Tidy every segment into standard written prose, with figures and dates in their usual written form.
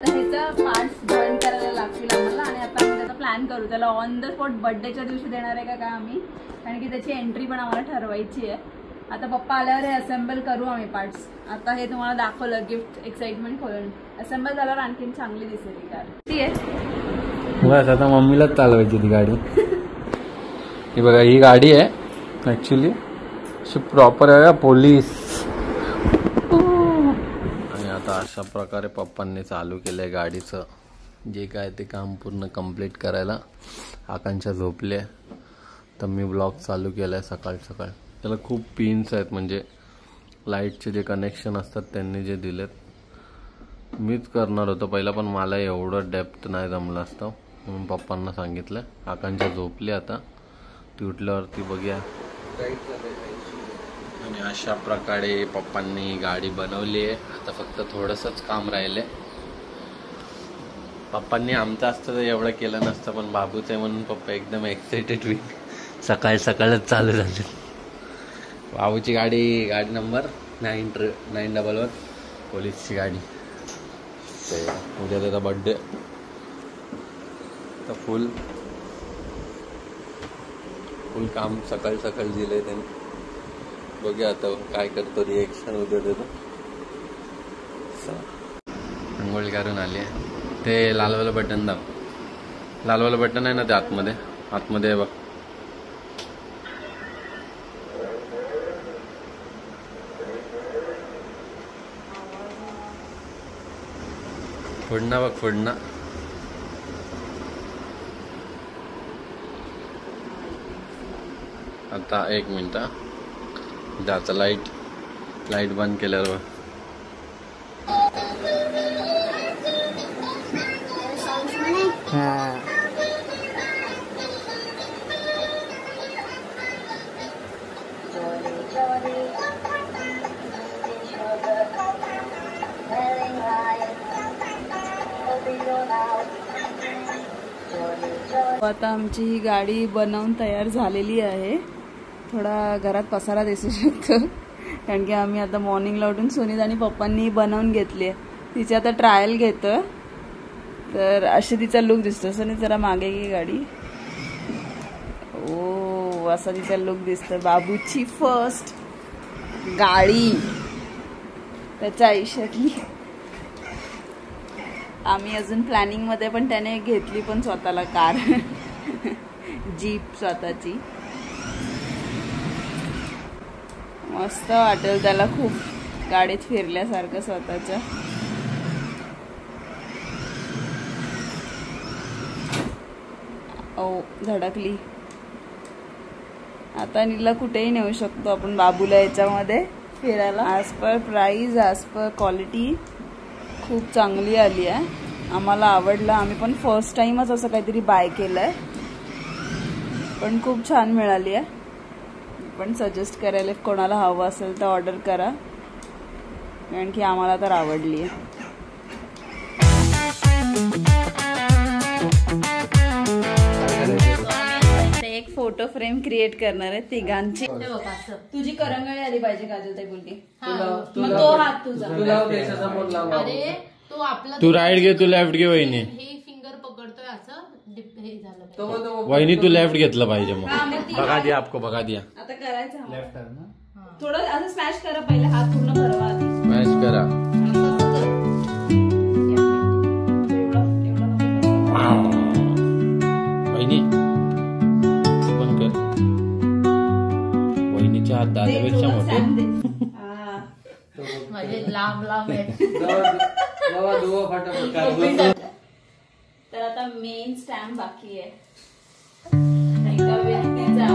Parts join करायला लागतील आम्हाला आणि आता आम्ही त्याचा प्लॅन करू. त्याला ऑन द स्पॉट बर्थडेच्या दिवशी देणार आहे का काय आम्ही, कारण की त्याची एंट्री पण आम्हाला ठरवायची आहे. आता पप्पा आल्यावर हे असेंबल करू आम्ही पार्ट्स. आता हे तुम्हाला दाखवलं गिफ्ट एक्साइटमेंट खोलून. असेंबल झाल्यावर आणखीन चांगली दिसेल ही कार. ती आहे बस आता मम्मीलाच चालवायची ती गाडी. ही बघा ही गाडी आहे ऍक्च्युली अशी प्रॉपर आहे पोलीस. आणि आता अशा प्रकारे पप्पांनी चालू केलंय गाडीचं जे काय ते काम पूर्ण कंप्लीट करायला. आकांक्षा झोपले तर मी ब्लॉग चालू केलाय सकाळ सकाळ. त्याला खूप पिन्स आहेत म्हणजे लाईटचे जे कनेक्शन असतात त्यांनी जे दिलेत मीच करणार होतो पहिला, पण मला एवढं डेप्थ नाही जमलं असतं म्हणून पप्पांना सांगितलं. आकांक्षा झोपली आता, ती उठल्यावरती बघूया. आणि अशा प्रकारे पप्पांनी गाडी बनवली आहे. आता फक्त थोडंसंच काम राहिलंय. पप्पांनी आमचं असतं तर एवढं केलं नसतं, पण बाबूचं आहे म्हणून पप्पा एकदम एक्साइटेड होईल. सकाळ सकाळच चालू झाले. बाबूची गाडी नंबर 911 पोलीसची गाडी. ते उद्या त्याचा बर्थडे तर फुल काम सकाळी दिलंय त्यांनी. बघूया आता काय करतो, रिएक्शन उद्या देतो. अंघोळ करून आली आहे. ते लालवालं बटन दाब. लालवालं बटन आहे ना ते आतमध्ये बघ. फोडणा बघ फोडणा. आता 1 मिनिट. आता लाईट बंद केल्यावर आता आमची ही गाडी बनवून तयार झालेली आहे. थोडा घरात पसारा दिसू शकतो कारण की आम्ही आता मॉर्निंगला उठून सुनीत आणि पप्पांनी बनवून घेतली आहे. तिची आता ट्रायल घेतो तर असे तिचा लुक दिसतो. सुनीत जरा मागे घे गाडी. ओ असा तिचा लुक दिसतो. बाबूची फर्स्ट गाडी त्याच्या आयुष्यातली. आम्ही अजून प्लॅनिंग मध्ये पण त्याने घेतली पण स्वतःला कार जीप स्वतःची. मस्त वाटेल त्याला खूप गाडीत फिरल्यासारखं स्वतःच्या. ओ धडकली. आता नीला कुठेही नेऊ शकतो आपण बाबूला याच्यामध्ये फिरायला. As per price as per quality खूप चांगली आली आहे. आम्हाला आवडलं. आम्ही पण फर्स्ट टाइमच असं काहीतरी बाय केलंय पण खूप छान मिळाली आहे. पण सजेस्ट करायला कोणाला हवं असेल तर ऑर्डर करा कारण की आम्हाला तर आवडली आहे. एक फोटो फ्रेम क्रिएट करणार आहे तिघांची. तुझी करंगळी आली पाहिजे काजल ताई बोलली. मग तो हात तुझा. अरे तो आपला तू राईट घे, तू लेफ्ट घे. वहिनी हे फिंगर पकडतोय असं हे झालं. वहिनी तू लेफ्ट घेतलं पाहिजे. मग बघा दिया आपको बघा दिया. आता करायचं लेफ्ट ना थोडं असं स्मॅश करा पहिले. हात पूर्ण भरवा आधी. स्मॅश करा. वहिनी पण कर. वहिनीच्या हात दादापेक्षा मोठे. म्हणजे लांब तर आता मेन स्टॅम्प बाकी आहे. एका व्यक्तीचा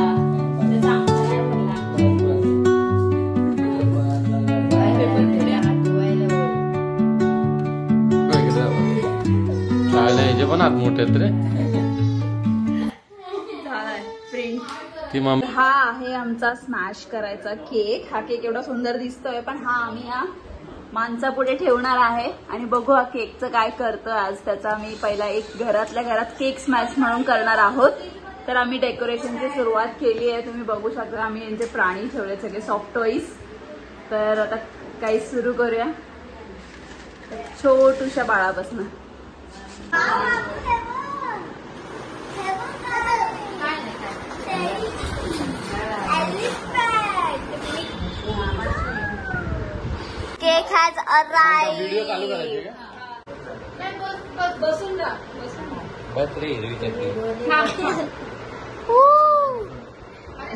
ह्याचे पण हात मोठे आहेत रे. ती हा आहे आमचा स्मॅश करायचा केक. हा केक एवढा सुंदर दिसतोय पण हा आम्ही या माणसा पुढे ठेवणार आहे आणि बघू हा केकचं काय करतं आज. त्याचा आम्ही पहिला एक घरातल्या घरात केक स्मॅश म्हणून करणार आहोत. तर आम्ही डेकोरेशनची सुरुवात केली आहे. तुम्ही बघू शकता आम्ही यांचे प्राणी ठेवले सगळे सॉफ्ट टॉईज. तर आता काही सुरू करूया. छोटूशा बाळापासून. Cake has arrived. व्हिडिओ चालू करायचे का? बसून राहा. बस रे हिरवी चटणी.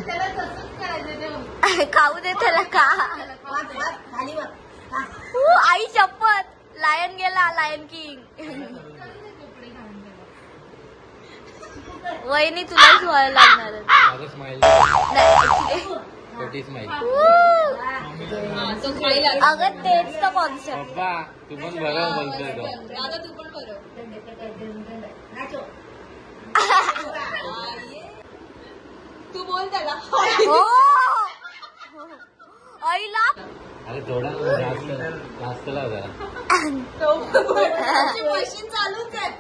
त्याला तसंच करायचं ते. खाऊ दे त्याला का. आई शपथ. लायन गेला. Lion King. वहिनी तुलाच व्हायला लागणार. माझं स्माइल. स्माइल. अगं तेच तर कॉन्सेप्ट. पप्पा तू पण बरं बोलतोय तो. दादा तू पण बरं. तू बोल त्याला. हो आईला. अरे थोडा जास्त लाव जरा. मशीन चालूच आहे.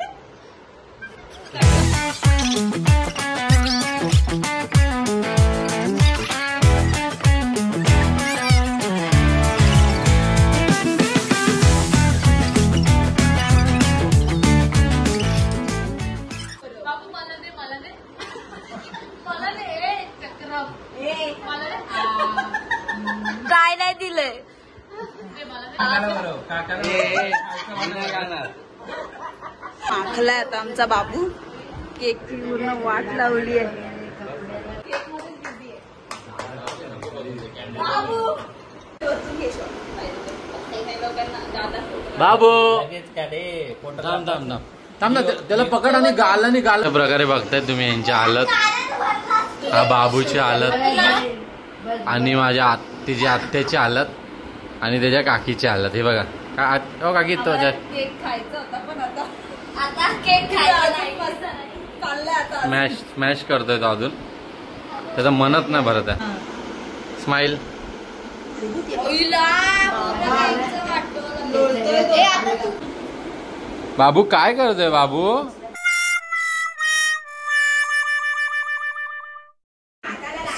काय नाही दिलंय. माखलाय आता आमचा बाबू. केकची पूर्ण वाट लावली आहे. बाबू थांब ना त्याला पकड आणि गाल आणि गाल. अशा प्रकारे बघताय तुम्ही यांची हालत. हा बाबूची हालत आणि माझ्या तिची आत्याची हालत आणि त्याच्या काकीची हालत. हे बघा काकी तो केक खायचा होता पण आता केक खायचा चाललंय आता. स्मॅश करतोय तो अजून. त्याचं मनच नाही भरत आहे. स्माइल. बाबू काय करतोय बाबू.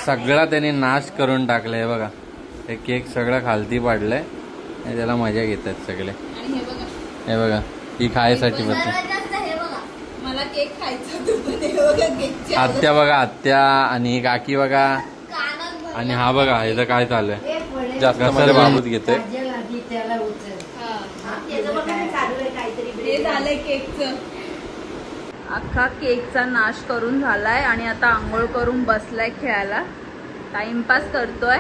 सगळा त्याने नाश करून टाकलाय बघा. हे केक सगळं खालती पाडलंय आणि त्याला मजा घेतात सगळे. हे बघा ही खायसाठी बघते. मला केक खायचा. आत्या बघा आत्या आणि काकी बघा आणि हा बघा ह्याचं काय चालू आहे. जास्त मध्ये बाबूच घेतोय. हे झालंय केकचं. अख्खा केकचा नाश करून झालाय आणि आता आंघोळ करून बसलाय खेळायला. टाइमपास करतोय.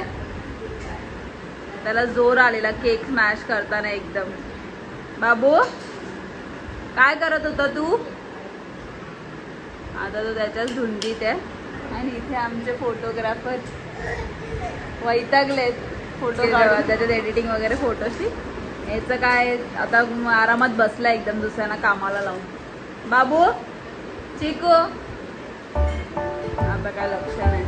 त्याला जोर आलेला केक स्मॅश करताना एकदम. बाबू काय करत होता तू. आता तो त्याच्याच धुंदीत आहे. आणि इथे आमचे फोटोग्राफर वैतागलेत फोटो काढून. त्याच्यात एडिटिंग वगैरे फोटोची. याचं काय आता आरामात बसला एकदम दुसऱ्यांना कामाला लावून. बाबू चिकू आता काय लक्ष नाही.